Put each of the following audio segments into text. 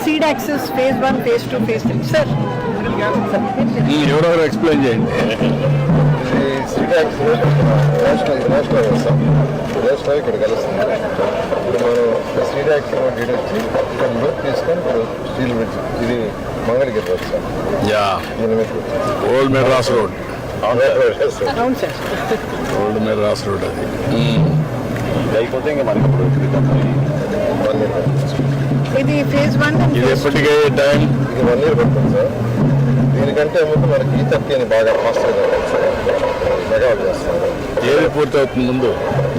seed access phase 1, phase 2, phase 3. Sir. ఎవరెవరు explain చేయండి. Seed axis national ఇక్కడ కలుస్తుంది. ఇప్పుడు మనం సీడ్ యాక్సిస్ వచ్చి ఇక్కడ లోపు తీసుకొని ఇప్పుడు స్టీల్ బ్రిడ్జ్ ఇది Mangalagiri road sir. Yeah old Madras road. అవును సార్. ఓల్డ్ మెడ్రాస్ రోడ్ అది అయిపోతే ఇంకా మనకి ఇప్పుడు ఇది ఫేజ్ 1. ఇది ఎప్పటికే టైం ఇది 1 year పడుతుంది సార్. దీనికంటే ముందు మనకి ఈ అని బాగా ఫాస్ట్గా కావాలి సార్. మెగా చేస్తారు. ఏది పూర్తవుతుంది ముందు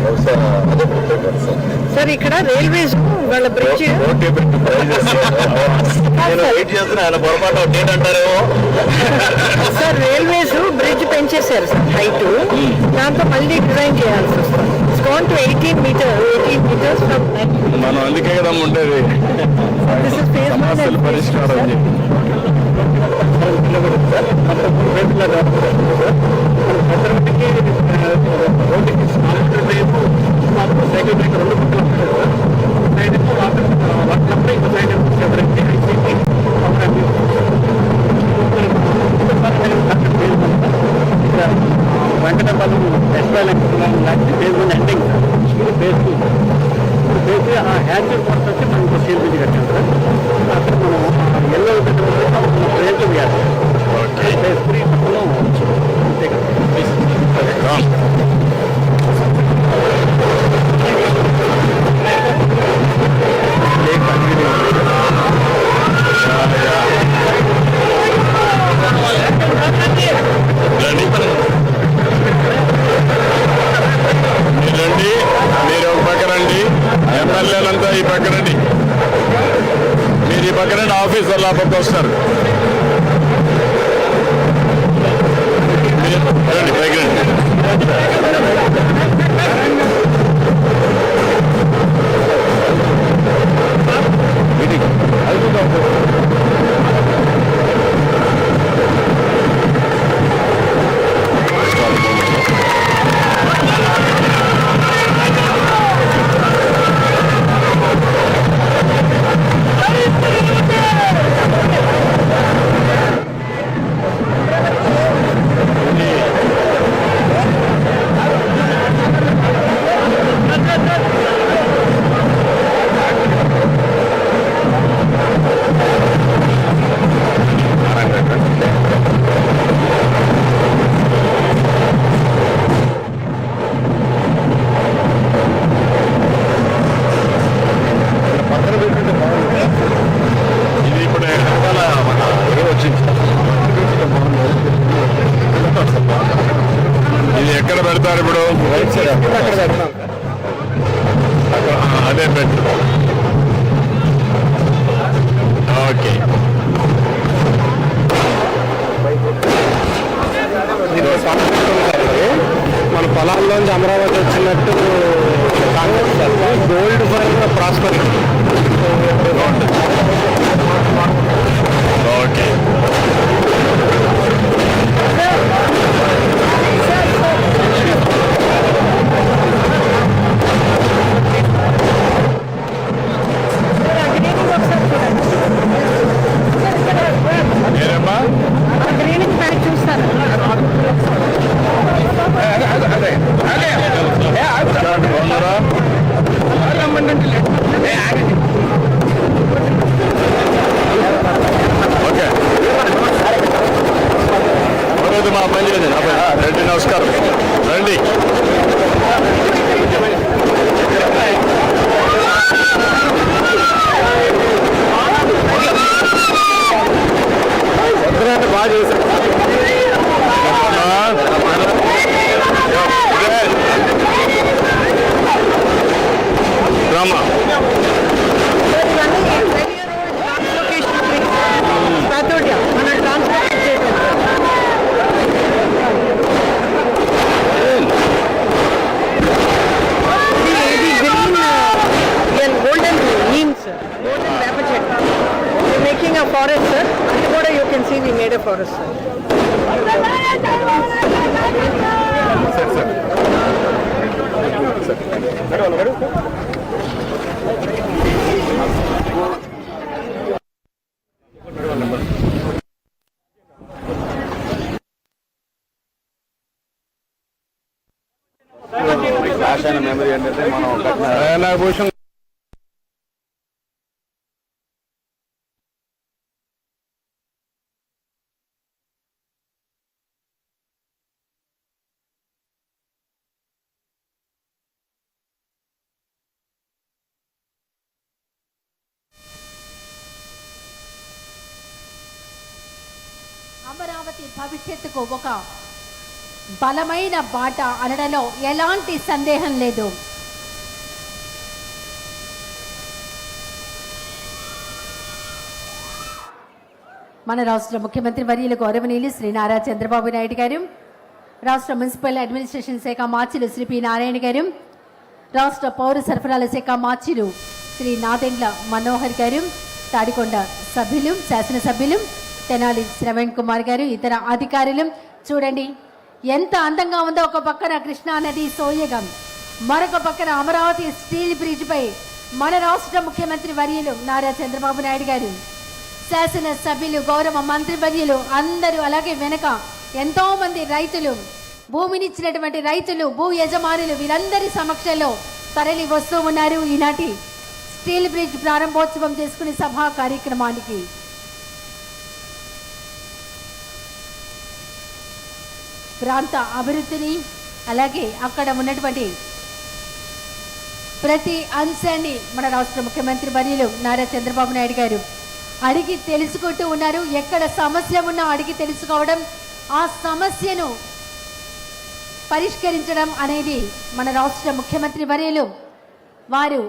బహుశా అదే పూర్తయిపోతుంది సార్. సార్ ఇక్కడ రైల్వేస్ వాళ్ళ బ్రిడ్జ్ వెయిట్ చేస్తున్నా ఆయన పొరపాటు డేట్ అంటారేమో. సార్ రైల్వేస్ బ్రిడ్జ్ పెంచేశారు సార్ హైట్. దాంతో మళ్ళీ డిజైన్ చేయాల్సి వస్తుంది. It's gone to 18 meters from మనం అందుకే కదా ఉండేది సమస్యలు పరిష్కారం అని చెప్పి. వెంకటపాలెం ఎండింగ్ ఫేజ్ 2 ఫేజ్ ఆ హ్యాచర్ పోర్ట్ వచ్చి మనకు స్టీల్ బ్రిడ్జ్ కట్టాం సార్. అక్కడ మనం ఎల్లో రేట్లు వేయాలి. ఫేజ్ 3 రండి, మీరు ఒక పక్క రండి, ఎమ్మెల్యేలంతా ఈ పక్క రండి, మీరు ఈ పక్క రండి, ఆఫీసర్లు ఆ పక్క వస్తారు. రండి పైకి రండి. ఇది ఇప్పుడు వెనకాల మన వచ్చింది. ఇది ఎక్కడ పెడతారు ఇప్పుడు? అదే పెట్టు. ఓకే. మన పొలాల్లోంచి అమరావతి వచ్చినట్టు గోల్డ్ ఫర్ ప్రాస్పరిటీ. ఓకే. ఏరమ్మా గ్రీనింగ్ ప్యాక్ చూస్తాను. బాగున్నారా? ఓకే మా పని చేయండి. రండి, నమస్కారం. రండి. బాగా చేశారు. రామా మన ట్రాన్స్పోర్ట్ చేయడం golden neems, golden pepper chutney. We're making a forest, sir. What you can see, we made a forest, sir. Amaravati భవిష్యత్తుకు ఒక బలమైన బాట అనడంలో ఎలాంటి సందేహం లేదు. మన రాష్ట్ర ముఖ్యమంత్రి వర్యులు గౌరవనీయులు శ్రీ నారా చంద్రబాబు నాయుడు గారు, రాష్ట్ర మున్సిపల్ అడ్మినిస్ట్రేషన్ శాఖ మార్చులు శ్రీ పి నారాయణ గారు, రాష్ట్ర పౌర సరఫరాల శాఖ మార్చులు శ్రీ నాదెండ్ల మనోహర్ గారు, తాడికొండ సభ్యులు, శాసనసభ్యులు తెనాలి శ్రవణ్ కుమార్ గారు, ఇతర అధికారులు చూడండి ఎంత అందంగా ఉందో. ఒక పక్కన కృష్ణా నది సోయగం, మరొక పక్కన అమరావతి స్టీల్ బ్రిడ్జ్ పై మన రాష్ట్ర ముఖ్యమంత్రి వర్యులు నారా చంద్రబాబు నాయుడు గారు, శాసన సభ్యులు, గౌరవ మంత్రి వర్యులు అందరూ, అలాగే వెనక ఎంతో మంది రైతులు, భూమినిచ్చినటువంటి రైతులు, భూ యజమానులు వీరందరి సమక్షంలో తరలి వస్తూ ఉన్నారు ఈనాటి స్టీల్ బ్రిడ్జ్ ప్రారంభోత్సవం చేసుకునే సభా కార్యక్రమానికి. ప్రాంత అభివృద్ధిని అలాగే అక్కడ ఉన్నటువంటి ప్రతి అంశాన్ని మన రాష్ట్ర ముఖ్యమంత్రి వర్యులు నారా చంద్రబాబు నాయుడు గారు అడిగి తెలుసుకుంటూ ఉన్నారు. ఎక్కడ సమస్య ఉన్నా అడిగి తెలుసుకోవడం, ఆ సమస్యను పరిష్కరించడం అనేది మన రాష్ట్ర ముఖ్యమంత్రి వర్యులు వారు